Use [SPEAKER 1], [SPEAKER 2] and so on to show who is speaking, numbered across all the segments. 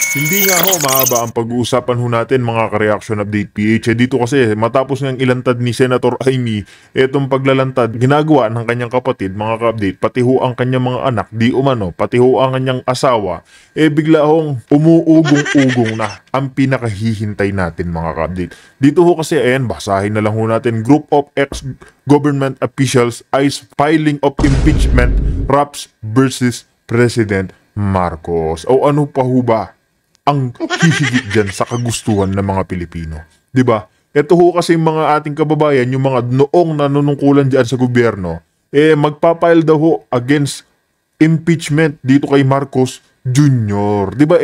[SPEAKER 1] Hindi nga ho, mahaba ang pag-uusapan ho natin mga ka-reaction update PH. Dito kasi matapos ng ilantad ni Senator Amy itong paglalantad ginagawa ng kanyang kapatid mga ka-update, pati ho ang kanyang mga anak, di umano, pati ho ang kanyang asawa, bigla hong umuugong-ugong na ang pinakahihintay natin mga ka-update. Dito ho kasi, ayan, basahin na lang ho natin, group of ex-government officials eyes filing of impeachment Raps versus President Marcos. O ano pa ho ba ang hihigit dyan sa kagustuhan ng mga Pilipino? Diba? Ito ho kasi yung mga ating kababayan, yung mga noong nanunungkulan dyan sa gobyerno, magpapile daw ho against impeachment dito kay Marcos Jr. Diba?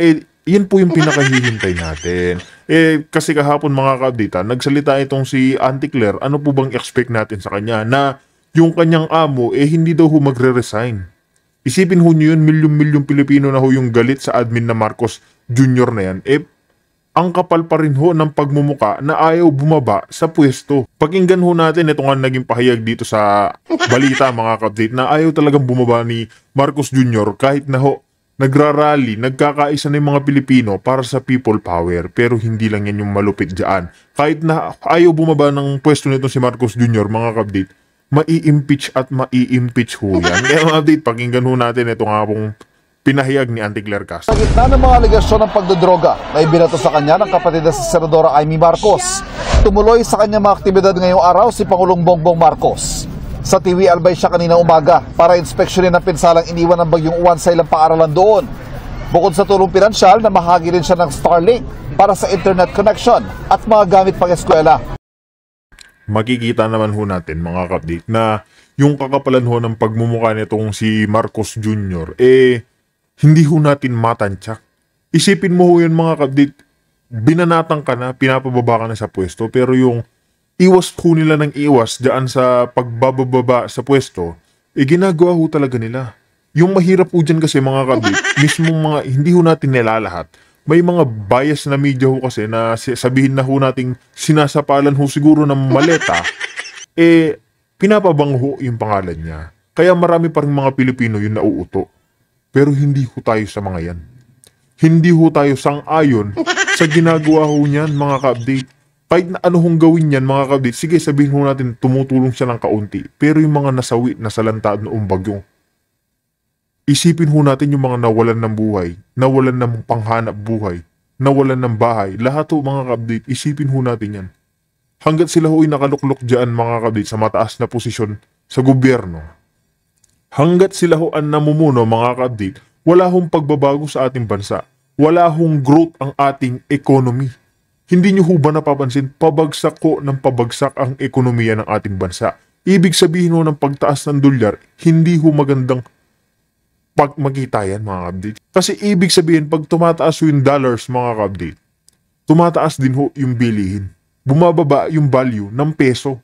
[SPEAKER 1] Yan po yung pinakahihintay natin. Kasi kahapon mga ka-update, nagsalita itong si Auntie Claire, ano po bang expect natin sa kanya? Na yung kanyang amo, hindi daw ho magre-resign. Isipin ho nyo yun, milyon-milyon Pilipino na ho yung galit sa admin na Marcos Jr. na yan, ang kapal pa rin ho ng pagmumuka na ayaw bumaba sa pwesto. Pakinggan ho natin, ito nga naging pahayag dito sa balita mga ka-update, na ayaw talagang bumaba ni Marcos Jr. kahit na ho nagrarally, nagkakaisa na yung mga Pilipino para sa people power. Pero hindi lang yan yung malupit dyan. Kahit na ayaw bumaba ng pwesto nito si Marcos Jr. mga ka-update, mai-impeach at mai-impeach ho yan. Kaya mga update, pakinggan ho natin ito nga pong pinahayag ni Auntie Claire Castro.
[SPEAKER 2] Sa gitna ng mga aligasyon ng pagdodroga na ibinato sa kanya ng kapatid na si Senadora Amy Marcos, tumuloy sa kanyang mga aktibidad ngayong araw si Pangulong Bongbong Marcos. Sa TV Albay siya kanina umaga para inspeksyonin ang pinsalang iniwan ng bagyong Uwan sa ilang paaralan doon. Bukod sa tulong pinansyal, namahagi rin siya ng Starlink para sa internet connection at mga gamit pang-eskwela.
[SPEAKER 1] Makikita naman ho natin mga ka-update na yung kakapalan ho ng pagmumukha nitong si Marcos Jr. Hindi ho natin matantsak. Isipin mo ho yun mga ka-update, binanatang ka na, pinapababa ka na sa pwesto, pero yung iwas ho nila ng iwas dyan sa pagbababa sa pwesto, ginagawa ho talaga nila. Yung mahirap ho dyan kasi mga ka-update, mismong mga, hindi ho natin nilalahat. May mga bias na media ho kasi na sabihin na ho nating sinasapalan ho siguro ng maleta, pinapabang ho yung pangalan niya. Kaya marami pa rin mga Pilipino yung nauuto. Pero hindi ho tayo sa mga yan. Hindi ho tayo sang-ayon sa ginagawa ho niyan mga ka-update. Kahit na ano hong gawin yan mga ka-update, sige sabihin ho natin tumutulong siya ng kaunti. Pero yung mga nasawi, nasalanta noong bagyong, isipin ho natin yung mga nawalan ng buhay, nawalan ng panghanap buhay, nawalan ng bahay. Lahat ho mga ka-update, isipin ho natin yan. Hanggat sila ho'y nakaluklok dyan mga ka-update sa mataas na posisyon sa gobyerno, hanggat sila ho ang namumuno mga ka-update, wala hong pagbabago sa ating bansa. Wala hong growth ang ating economy. Hindi nyo ho ba napapansin, pabagsak ko ng pabagsak ang ekonomiya ng ating bansa. Ibig sabihin ho ng pagtaas ng dolyar, hindi ho magandang pagmakita yan mga ka-update. Kasi ibig sabihin, pag tumataas ho yung dollars mga ka-update, tumataas din ho yung bilihin. Bumababa yung value ng peso.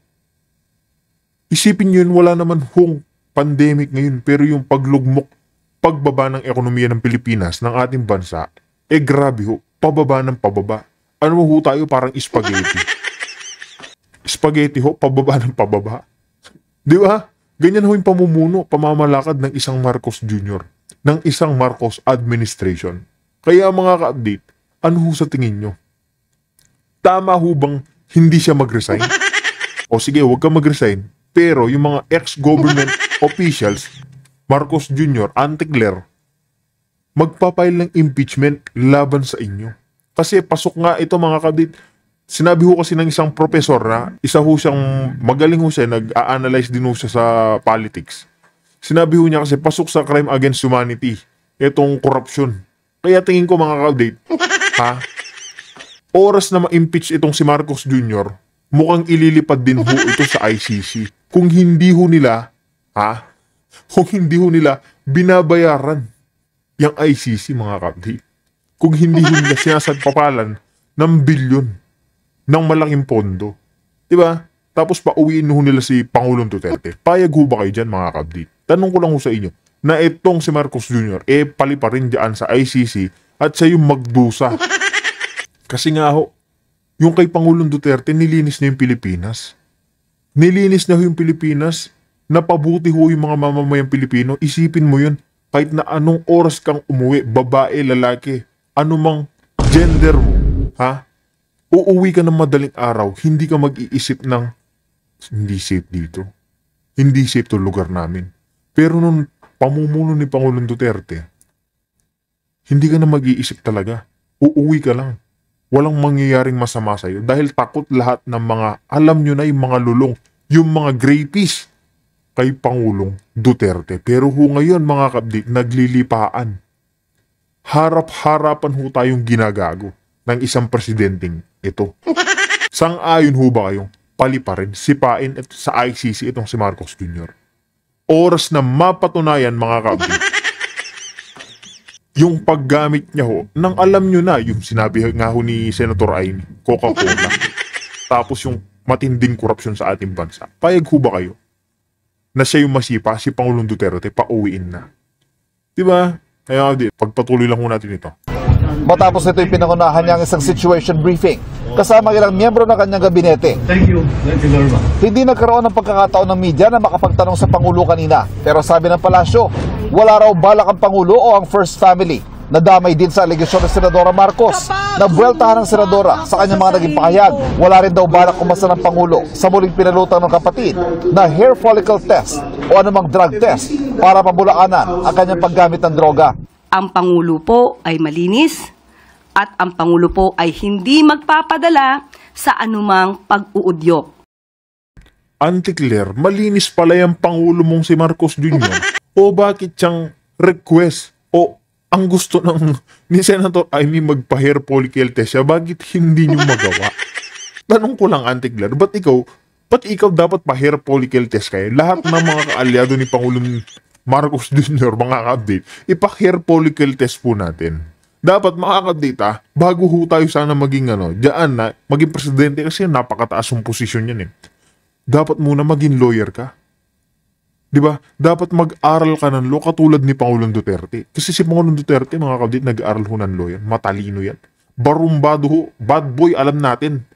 [SPEAKER 1] Isipin nyo yun, wala naman hong pandemic ngayon, pero yung paglugmok, pagbaba ng ekonomiya ng Pilipinas, ng ating bansa, grabe ho, pababa ng pababa. Ano ho tayo, parang spaghetti. Spaghetti ho, pababa ng pababa. Di ba? Ganyan ho yung pamumuno, pamamalakad ng isang Marcos Jr., ng isang Marcos administration. Kaya mga ka-update, ano ho sa tingin nyo? Tama ho bang hindi siya mag-resign? O sige, huwag ka mag-resign, pero yung mga ex-government officials, Marcos Jr., Auntie Claire, magpapile ng impeachment laban sa inyo. Kasi pasok nga ito mga kabit. Sinabi ho kasi ng isang professor na isa ho siyang magaling ho siya, nag-a-analyze din ho siya sa politics. Sinabi ho niya kasi pasok sa crime against humanity, itong corruption. Kaya tingin ko mga kabit, oras na ma-impeach itong si Marcos Jr., mukhang ililipad din ho ito sa ICC. Kung hindi ho nila, binabayaran yung ICC mga kapdi. Kung hindi ho nila sinasagpapalan ng bilyon, ng malaking pondo. Diba? Tapos pauwiin ho nila si Pangulong Duterte. Payag ho ba kayo dyan mga kapdi? Tanong ko lang ho sa inyo, na itong si Marcos Jr., pali pa rin dyan sa ICC at siya yung magdusa. Kasi nga ho, yung kay Pangulong Duterte, nilinis na yung Pilipinas. Nilinis na ho yung Pilipinas, napabuti ho yung mga mamamayang Pilipino. Isipin mo yun, kahit na anong oras kang umuwi, babae, lalaki, anumang gender mo, ha? Uuwi ka ng madaling araw, hindi ka mag-iisip ng hindi safe dito. Hindi safe to lugar namin. Pero nung pamumuno ni Pangulong Duterte, hindi ka na mag-iisip talaga. Uuwi ka lang. Walang mangyayaring masama sa'yo dahil takot lahat ng mga, alam nyo na yung mga lulong, yung mga grapies kay Pangulong Duterte. Pero ngayon mga kabdi, naglilipaan. Harap-harapan ho tayong ginagago ng isang presidenteng ito. Sang-ayon ho ba kayong paliparin, sipain sa ICC itong si Marcos Jr.? Oras na mapatunayan mga kabdi, yung paggamit niya ho, nang alam nyo na, yung sinabi nga ho ni Senator Amy, Coca-Cola, tapos yung matinding korupsyon sa ating bansa. Payag ho ba kayo na siya yung masipa, si Pangulong Duterte, pauwiin na? Diba? Kaya kabdi, pagpatuloy lang ho natin ito.
[SPEAKER 2] Matapos ito yung pinangunahan niya ang isang situation briefing kasama ilang miyembro ng kanyang gabinete.
[SPEAKER 3] Thank you very much.
[SPEAKER 2] Hindi nagkaroon ng pagkakataon ng media na makapagtanong sa Pangulo kanina. Pero sabi ng palasyo, wala raw balak ang Pangulo o ang First Family. Nadamay din sa alegasyon ng Senadora Marcos na buweltahan ng Senadora sa kanyang mga naging pahayag. Wala rin daw balak umasa ng Pangulo sa muling pinalutang ng kapatid na hair follicle test o anumang drug test para pabulaanan ang kanyang paggamit ng droga.
[SPEAKER 4] Ang Pangulo po ay malinis at ang Pangulo po ay hindi magpapadala sa anumang pag-uudyok.
[SPEAKER 1] Auntie Claire, malinis pala yung Pangulo mong si Marcos Jr. O bakit siyang request o ang gusto ng ni Senator Amy magpa-hair follicle test siya, bakit hindi niyo magawa? Tanong ko lang, Auntie Claire, ba't ikaw dapat pa-hair follicle test kayo? Lahat ng mga kaalyado ni Pangulong Marcos Jr., mga ka-update, ipa-hair follicle test po natin. Dapat makaka-update bago ho tayo sana maging diyan na, maging presidente kasi napakataas yung posisyon yan eh. Dapat muna maging lawyer ka. Diba? Dapat mag-aral ka ng law katulad ni Pangulong Duterte. Kasi si Pangulong Duterte, mga kabdit, nag-aral ho ng lawyer. Matalino yan. Barumbado ho. Bad boy, alam natin.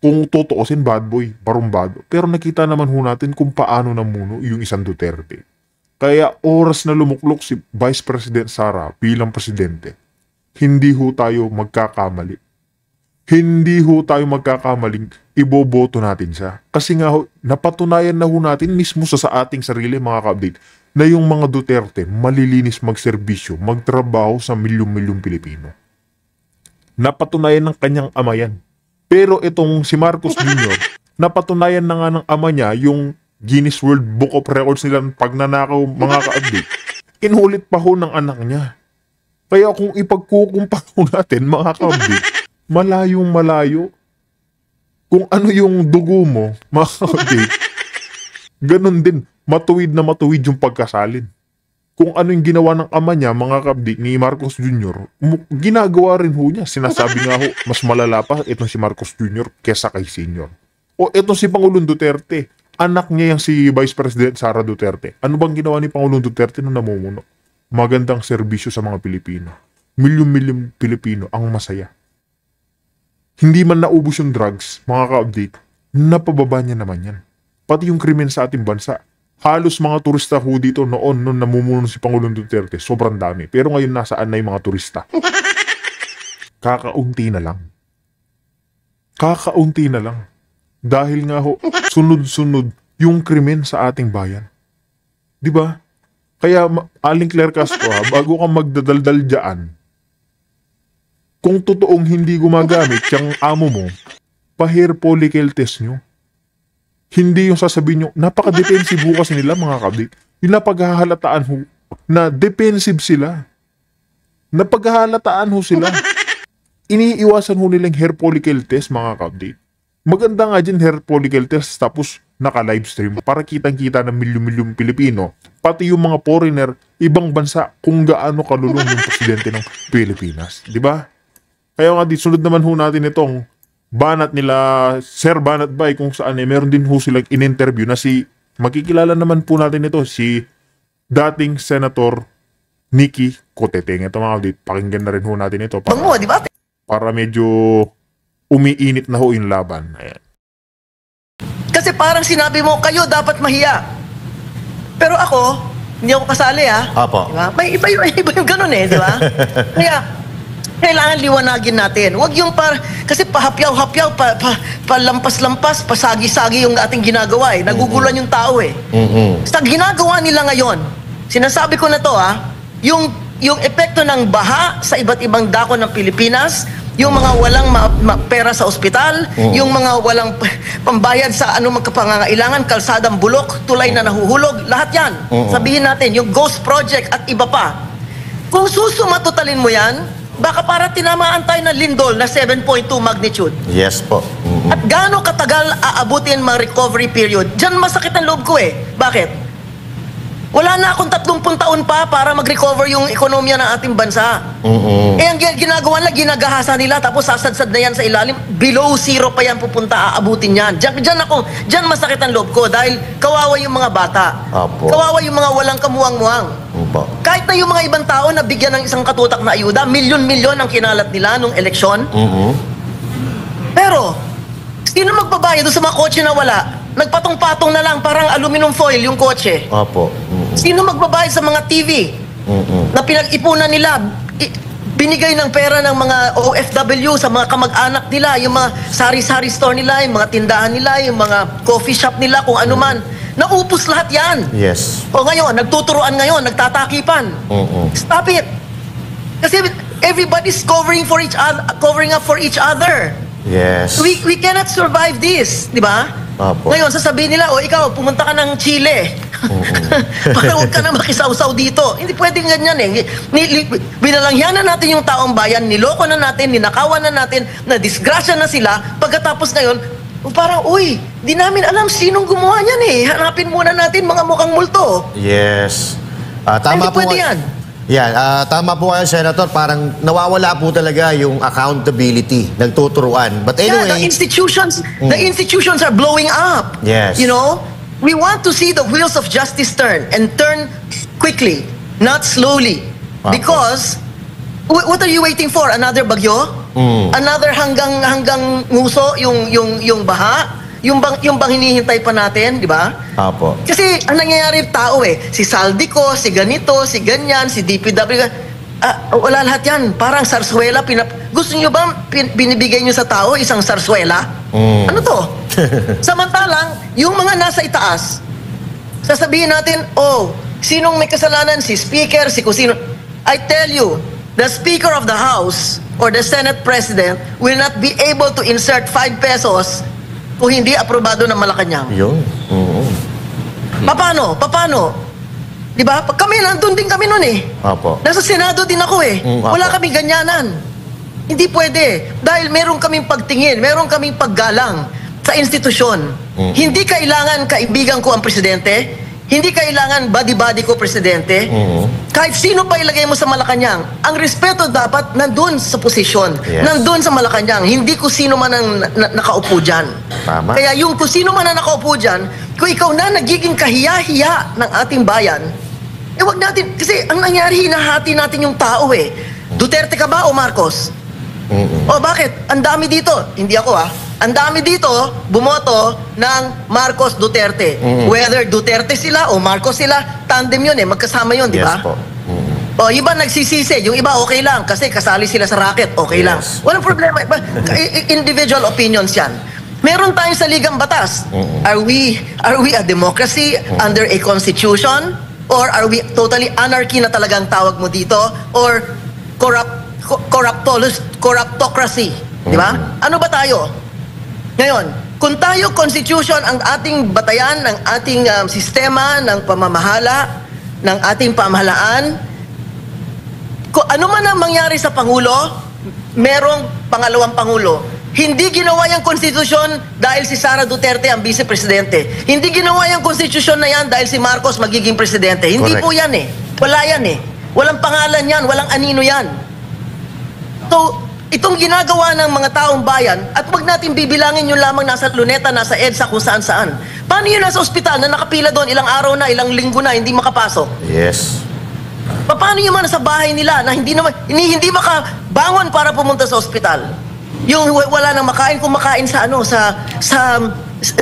[SPEAKER 1] Kung totoosin, bad boy. Barumbado. Pero nakita naman ho natin kung paano namuno yung isang Duterte. Kaya oras na lumuklok si Vice President Sara bilang presidente, hindi ho tayo magkakamali. Hindi ho tayo magkakamaling iboboto natin siya. Kasi nga ho, napatunayan na ho natin mismo sa ating sarili mga ka-update na yung mga Duterte malilinis magserbisyo, magtrabaho sa milyong-milyong Pilipino. Napatunayan ng kanyang ama yan. Pero itong si Marcos Jr., napatunayan na nga ng ama niya yung Guinness World Book of Records nila pagnanakaw mga ka-update. Inulit pa ho ng anak niya. Kaya kung ipagkukumpara natin mga ka-update, malayong malayo. Kung ano yung dugo mo, mga ka-update, ganun din, matuwid na matuwid yung pagkasalin. Kung ano yung ginawa ng ama niya, mga ka-update, ni Marcos Jr., ginagawa rin ho niya. Sinasabi nga ho, mas malala pa itong si Marcos Jr. kesa kay Senior. O itong si Pangulong Duterte, anak niya yung si Vice President Sara Duterte. Ano bang ginawa ni Pangulong Duterte nung namumuno? Magandang serbisyo sa mga Pilipino. Milyon-milyon Pilipino ang masaya. Hindi man naubos yung drugs, mga ka-update, napababa niya naman yan. Pati yung krimen sa ating bansa. Halos mga turista ho dito noon nung namumuno si Pangulong Duterte, sobrang dami. Pero ngayon nasaan na yung mga turista? Kakaunti na lang. Kakaunti na lang. Dahil nga ho, sunod-sunod yung krimen sa ating bayan. Diba? Kaya, Aling Claire Castro bago ka magdadaldal dyan, kung totoong hindi gumagamit yung amo mo, pa-hair follicle test nyo. Hindi yung sasabihin nyo, napaka-defensive ho kasi nila mga kabit. Yung napaghahalataan ho, na defensive sila. Napaghahalataan ho sila. Iniiwasan ho nilang hair follicle test mga kabit. Maganda nga dyan hair follicle test tapos naka-livestream para kitang-kita ng milyon-milyong Pilipino, pati yung mga foreigner, ibang bansa, kung gaano kalulong yung presidente ng Pilipinas. Diba? Kaya nga, sunod naman ho natin itong banat nila, Sir Banat Bay, kung saan meron din ho silang in-interview na makikilala naman po natin ito, si dating Senator Nikki Coteteng. Ito mga update, pakinggan na rin ho natin ito para medyo umiinit na ho yung laban. Ayan.
[SPEAKER 5] Kasi parang sinabi mo, kayo dapat mahiya. Pero ako, hindi ako kasali ha.
[SPEAKER 3] Apo.
[SPEAKER 5] Diba? May iba yung ganun eh, di ba? Kaya, Kailangan liwanagin natin. Huwag yung kasi pahapyaw-hapyaw, palampas-lampas, pasagi-sagi yung ating ginagawa eh. Nagugulan yung tao eh. Sa ginagawa nila ngayon, sinasabi ko na to yung epekto ng baha sa iba't ibang dako ng Pilipinas, yung mga walang pera sa ospital, yung mga walang pambayad sa anumang kapangangailangan, kalsadang bulok, tulay na nahuhulog, lahat yan. Sabihin natin, yung Ghost Project at iba pa. Kung susumatotalin mo yan, baka para tinamaan tayo ng lindol na 7.2 magnitude.
[SPEAKER 3] Yes po.
[SPEAKER 5] At gaano katagal aabutin mga recovery period? Diyan masakit ang loob ko eh. Bakit? Wala na akong 30 taon pa para mag-recover yung ekonomiya ng ating bansa. Eh ang ginagawa nila, ginagahasa nila, tapos sasadsad na yan sa ilalim. Below zero pa yan pupunta, aabutin yan. Diyan masakit ang loob ko dahil kawawa yung mga bata.
[SPEAKER 3] Apo.
[SPEAKER 5] Kawawa yung mga walang kamuwang-muwang.
[SPEAKER 3] Opo.
[SPEAKER 5] Kahit na yung mga ibang tao na bigyan ng isang katutak na ayuda, milyon-milyon ang kinalat nila nung eleksyon. Pero, sino magbabayad doon sa mga kotse na wala? Nagpatong-patong na lang, parang aluminum foil yung kotse.
[SPEAKER 3] Opo.
[SPEAKER 5] Sino magbabayad sa mga TV na pinag-ipunan nila, binigay ng pera ng mga OFW sa mga kamag-anak nila, yung mga sari-sari store nila, yung mga tindahan nila, yung mga coffee shop nila, kung ano man. Naupos lahat yan.
[SPEAKER 3] Yes.
[SPEAKER 5] O ngayon, nagtuturoan ngayon, nagtatakipan. Stop it. Kasi everybody's covering up for each other.
[SPEAKER 3] Yes.
[SPEAKER 5] We cannot survive this, di ba?
[SPEAKER 3] Opo.
[SPEAKER 5] Ngayon, sasabihin nila, ikaw, pumunta ka ng Chile. Para huwag ka na makisawsaw dito. Hindi pwedeng ganyan eh. Binalangyanan natin yung taong bayan, niloko na natin, ninakawan na natin, na disgrasya na sila. Pagkatapos ngayon, parang, di namin alam sinong gumawa niyan eh. Hanapin muna natin mga mukhang multo.
[SPEAKER 3] Yes. Tama
[SPEAKER 5] Hindi
[SPEAKER 3] po.
[SPEAKER 5] pwede yan.
[SPEAKER 3] Yan, tama po kayo, Senator. Parang nawawala po talaga yung accountability, nagtuturuan. But anyway...
[SPEAKER 5] Yeah, the institutions are blowing up.
[SPEAKER 3] Yes.
[SPEAKER 5] You know, we want to see the wheels of justice turn and turn quickly, not slowly. Because, what are you waiting for? Another bagyo? Another hanggang nguso, yung baha? Yung bang hinihintay pa natin, di ba?
[SPEAKER 3] Apo.
[SPEAKER 5] Kasi ang nangyayari tao si Saldico, si ganito, si ganyan, si DPW, wala lahat yan. Parang sarswela. Gusto nyo ba binibigay nyo sa tao isang sarswela? Ano to? Samantalang, yung mga nasa itaas, sasabihin natin, sinong may kasalanan? Si Speaker, si kusino. I tell you, the Speaker of the House or the Senate President will not be able to insert 5 pesos kung hindi aprobado ng Malacanang.
[SPEAKER 3] Yun.
[SPEAKER 5] Paano? Di ba? Kami, nandun din kami nun eh.
[SPEAKER 3] Apo.
[SPEAKER 5] Nasa Senado din ako eh.
[SPEAKER 3] Apo.
[SPEAKER 5] Wala kaming ganyanan. Hindi pwede. Dahil meron kaming pagtingin, meron kaming paggalang sa institusyon. Hindi kailangan kaibigan ko ang presidente. Hindi kailangan body-body ko presidente. Kahit sino pa ilagay mo sa Malacanang, ang respeto dapat nandun sa posisyon.
[SPEAKER 3] Yes.
[SPEAKER 5] Nandun sa Malacanang. Hindi kung sino man ang nakaupo dyan.
[SPEAKER 3] Tama.
[SPEAKER 5] Kaya yung kung sino man ang nakaupo dyan, kung ikaw na nagiging kahiya-hiya ng ating bayan, wag natin, kasi ang nangyari, hinahati natin yung tao eh. Duterte ka ba o Marcos? Bakit? Ang dami dito. Hindi ako Ang dami dito, bumoto ng Marcos Duterte. Whether Duterte sila o Marcos sila, tandem yun magkasama yun, di ba?
[SPEAKER 3] Yes po.
[SPEAKER 5] Iba nagsisisi, yung iba okay lang kasi kasali sila sa racket, okay lang. Walang problema. Individual opinions yan. Meron tayong saligang batas. Are we a democracy under a constitution? Or are we totally anarchy na talagang tawag mo dito? Or corruptocracy? Di ba? Ano ba tayo? Ngayon, kung tayo constitution ang ating batayan, ng ating sistema, ng pamamahala, ng ating pamahalaan, kung ano man ang mangyari sa Pangulo, merong pangalawang Pangulo. Hindi ginawa yung konstitusyon dahil si Sara Duterte ang vice-presidente. Hindi ginawa yung konstitusyon na yan dahil si Marcos magiging presidente. Hindi po yan Wala yan Walang pangalan yan, walang anino yan. So, itong ginagawa ng mga taong bayan, at wag natin bibilangin yung lamang nasa Luneta, nasa EDSA, kung saan-saan. Paano yun nasa ospital na nakapila doon, ilang araw na, ilang linggo na, hindi makapasok?
[SPEAKER 3] Yes.
[SPEAKER 5] Paano yung mga nasa bahay nila na hindi makabangon para pumunta sa ospital? Yung wala nang makain, kumakain sa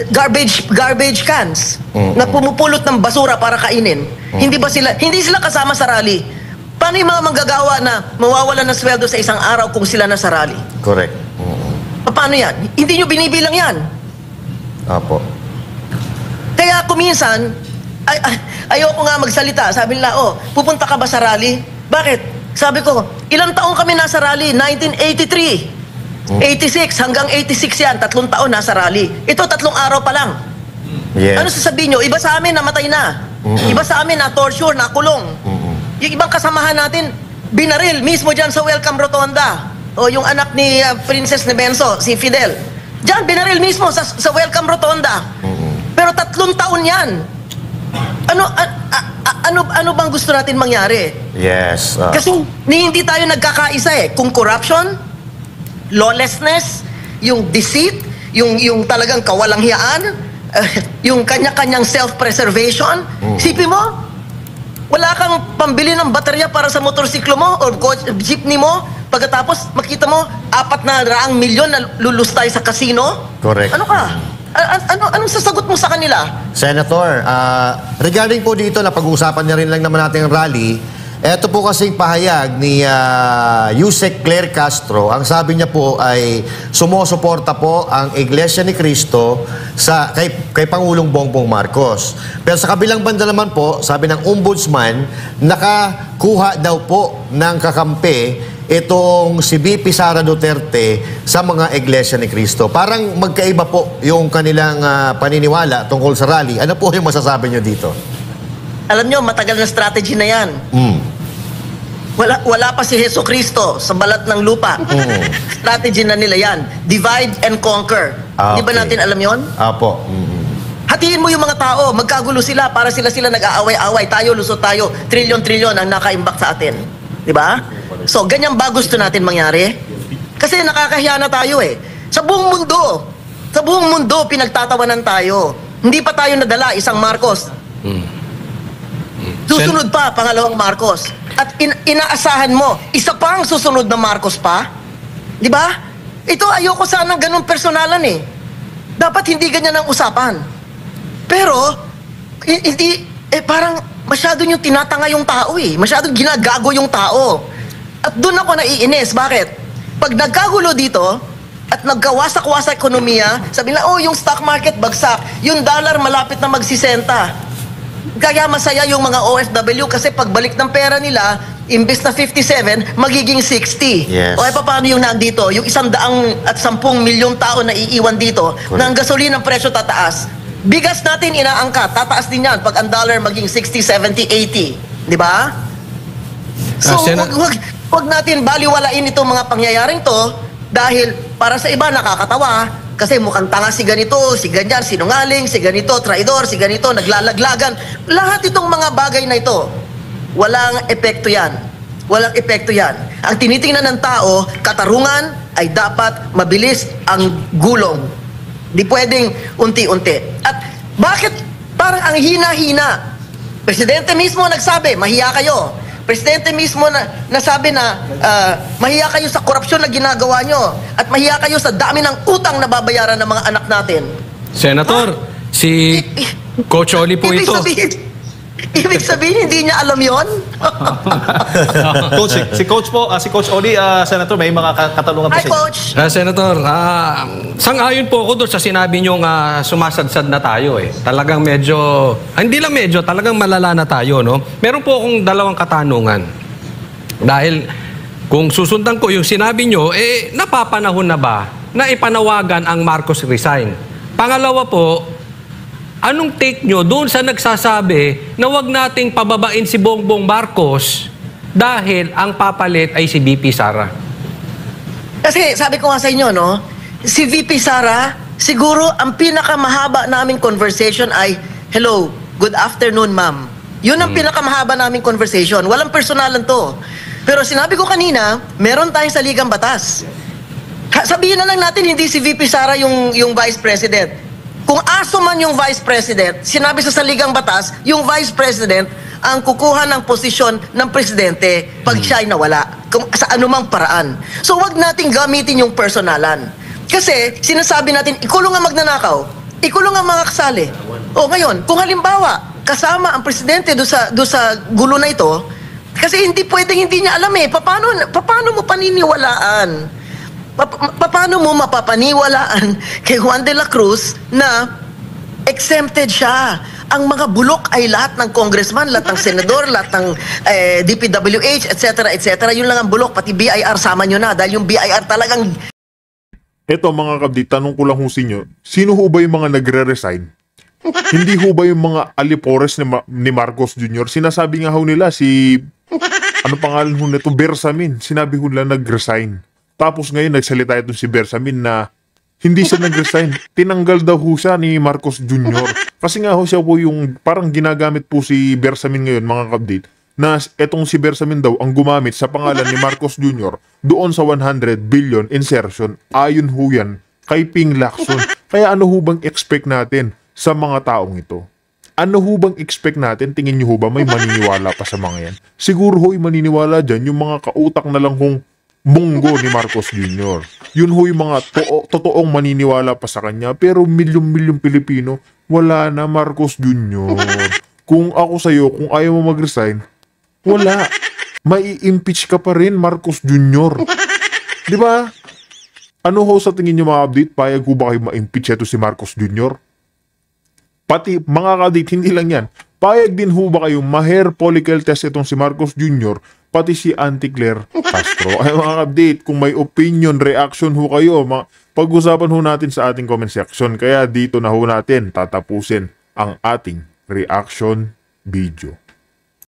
[SPEAKER 5] garbage cans na pumupulot ng basura para kainin. Hindi sila kasama sa rally. Paano yung mga manggagawa na mawawalan ng sweldo sa isang araw kung sila nasa rally?
[SPEAKER 3] Correct.
[SPEAKER 5] Paano yan? Hindi nyo binibilang yan.
[SPEAKER 3] Apo.
[SPEAKER 5] Kaya kuminsan, ayoko nga magsalita. Sabi nila, pupunta ka ba sa rally? Bakit? Sabi ko, ilang taon kami nasa rally? 1983. 86 hanggang 86 yan. 3 taon nasa rally. Ito, 3 araw pa lang.
[SPEAKER 3] Yes.
[SPEAKER 5] Ano sasabihin nyo? Iba sa amin, namatay na. Iba sa amin, na-torture, na-kulong. Yung ibang kasamahan natin, binaril mismo dyan sa Welcome Rotonda. O yung anak ni Princess Nebenso, si Fidel. Dyan, binaril mismo sa Welcome Rotonda. Pero 3 taon yan. Ano bang gusto natin mangyari?
[SPEAKER 3] Yes.
[SPEAKER 5] Kasi hindi tayo nagkakaisa eh. Kung corruption, lawlessness, yung deceit, yung talagang kawalanghiyaan, yung kanya-kanyang self-preservation, sipin mo, wala kang pambili ng baterya para sa motorsiklo mo o jeepney mo, pagkatapos makita mo 400 milyon na lulustay sa casino?
[SPEAKER 3] Correct.
[SPEAKER 5] Ano ka? Anong sasagot mo sa kanila?
[SPEAKER 3] Senator, regarding po dito, na pag-uusapan niya rin lang naman natin ang rally, eto po kasing pahayag ni Yusek Claire Castro. Ang sabi niya po ay sumusuporta po ang Iglesia ni Cristo kay Pangulong Bongbong Marcos. Pero sa kabilang banda naman po, sabi ng ombudsman, nakakuha daw po ng kakampi itong si VP Sara Duterte sa mga Iglesia ni Cristo. Parang magkaiba po yung kanilang paniniwala tungkol sa rally. Ano po yung masasabi niyo dito?
[SPEAKER 5] Alam nyo, matagal na strategy na yan. Wala pa si Heso Kristo sa balat ng lupa. Strategy na nila yan. Divide and conquer. Di ba natin alam yon?
[SPEAKER 3] Apo.
[SPEAKER 5] Hatiin mo yung mga tao, magkagulo sila para sila nag-aaway-away. Tayo, lusot tayo. Trilyon-trilyon ang nakaimbak sa atin. Di ba? So, ganyan ba gusto natin mangyari? Kasi nakakahiya na tayo eh. Sa buong mundo, pinagtatawanan tayo. Hindi pa tayo nadala, isang Marcos. Susunod pa, pangalawang Marcos. At inaasahan mo, isa pang susunod na Marcos pa? Di ba? Ito, ayoko sana ganun personalan eh. Dapat hindi ganyan ang usapan. Pero, hindi, parang masyado yung tinatanga yung tao eh. Masyado ginagago yung tao. At doon ako naiinis. Bakit? Pag nagkagulo dito, at nagkawasak-wasak ekonomiya, sabi nila, yung stock market bagsak, yung dollar malapit na magsisenta. Kaya masaya yung mga OFW kasi pagbalik ng pera nila, imbes na 57, magiging 60.
[SPEAKER 3] Yes.
[SPEAKER 5] O paano yung nandito? Yung 110 milyong tao na iiwan dito, na ang gasolina ng presyo tataas. Bigas natin inaangkat, tataas din yan pag ang dollar maging 60, 70, 80. Di ba? So, wag natin baliwalain itong mga pangyayaring to dahil para sa iba nakakatawa kasi mukhang tanga si ganito, si ganyan, sinungaling, si ganito, traidor, si ganito, naglalaglagan. Lahat itong mga bagay na ito, walang epekto yan. Walang epekto yan. Ang tinitingnan ng tao, katarungan ay dapat mabilis ang gulong. Di pwedeng unti-unti. At bakit parang ang hina-hina? Presidente mismo nagsabi, mahiya kayo. Presidente mismo nasabi na mahiya kayo sa korupsyon na ginagawa nyo at mahiya kayo sa dami ng utang na babayaran ng mga anak natin.
[SPEAKER 6] Senator, si Coach Oli po ito.
[SPEAKER 5] Ibig sabihin, hindi niya alam yon?
[SPEAKER 7] Coach, si Coach Oli, Senator, may mga katanungan
[SPEAKER 5] Hi,
[SPEAKER 7] po sa inyo.
[SPEAKER 5] Coach!
[SPEAKER 6] Senator, sang-ayon po ako doon sa sinabi niyong sumasadsad na tayo eh. Talagang medyo, hindi lang medyo, talagang malala na tayo, no? Meron po akong 2 katanungan. Dahil kung susundan ko yung sinabi niyo, napapanahon na ba na ipanawagan ang Marcos resign? Pangalawa po, anong take nyo doon sa nagsasabi na wag nating pababain si Bongbong Marcos dahil ang papalit ay si VP Sara?
[SPEAKER 5] Kasi sabi ko nga sa inyo, no? Si VP Sara, siguro ang pinakamahaba naming conversation ay, hello, good afternoon, ma'am. Yun ang pinakamahaba naming conversation. Walang personalan to. Pero sinabi ko kanina, meron tayong saligang batas. Sabihin na lang natin, hindi si VP Sara yung Vice President. Kung aso man yung Vice President, sinabi sa saligang batas, yung Vice President ang kukuha ng posisyon ng Presidente pag siya ay nawala, sa anumang paraan. So wag nating gamitin yung personalan. Kasi sinasabi natin, ikulong ang magnanakaw, ikulong ang mga kasali. O ngayon, kung halimbawa, kasama ang Presidente do sa gulo na ito, Kasi hindi pwedeng hindi niya alam eh. Paano mo paniniwalaan? Paano mo mapapaniwalaan kay Juan de la Cruz na exempted siya? Ang mga bulok ay lahat ng congressman, lahat ng senador, lahat ng DPWH, etc. etc. Yun lang ang bulok. Pati BIR sama nyo na. Dahil yung BIR talagang...
[SPEAKER 1] Eto mga kabdi, tanong ko lang ho sa inyo, sino ho ba yung mga nagre-resign? Hindi ho ba yung mga alipores ni Marcos Jr.? Sinasabi nga ho nila ano pangalan ho nito? Bersamin. Sinabi ho nila nag-resign. Tapos ngayon nagsalita itong si Bersamin na hindi siya nag-resign. Tinanggal daw ho siya ni Marcos Jr. Kasi nga ho siya po yung parang ginagamit po si Bersamin ngayon mga kabdit na etong si Bersamin daw ang gumamit sa pangalan ni Marcos Jr. doon sa 100 billion insertion. Ayon ho yan kay Ping Lacson. Kaya ano ho bang expect natin sa mga taong ito? Ano ho bang expect natin? Tingin nyo ho ba may maniniwala pa sa mga yan? Siguro ho'y maniniwala dyan yung mga kautak na lang hong munggo ni Marcos Jr. Yun ho yung mga totoong maniniwala pa sa kanya. Pero milyong-milyong Pilipino, wala na Marcos Jr. Kung ako sa'yo, kung ayaw mo mag-resign, wala. Mai-impeach ka pa rin, Marcos Jr. Di ba? Ano ho sa tingin nyo mga update? Payag ho ba kayo ma-impeach ito si Marcos Jr.? Pati mga kadit, hindi lang yan. Payag din ho ba kayong ma-hair follicle test itong si Marcos Jr. pati si Auntie Claire Castro? Ay mga update, kung may opinion, reaction ho kayo, pag-usapan ho natin sa ating comment section. Kaya dito na ho natin tatapusin ang ating reaction video.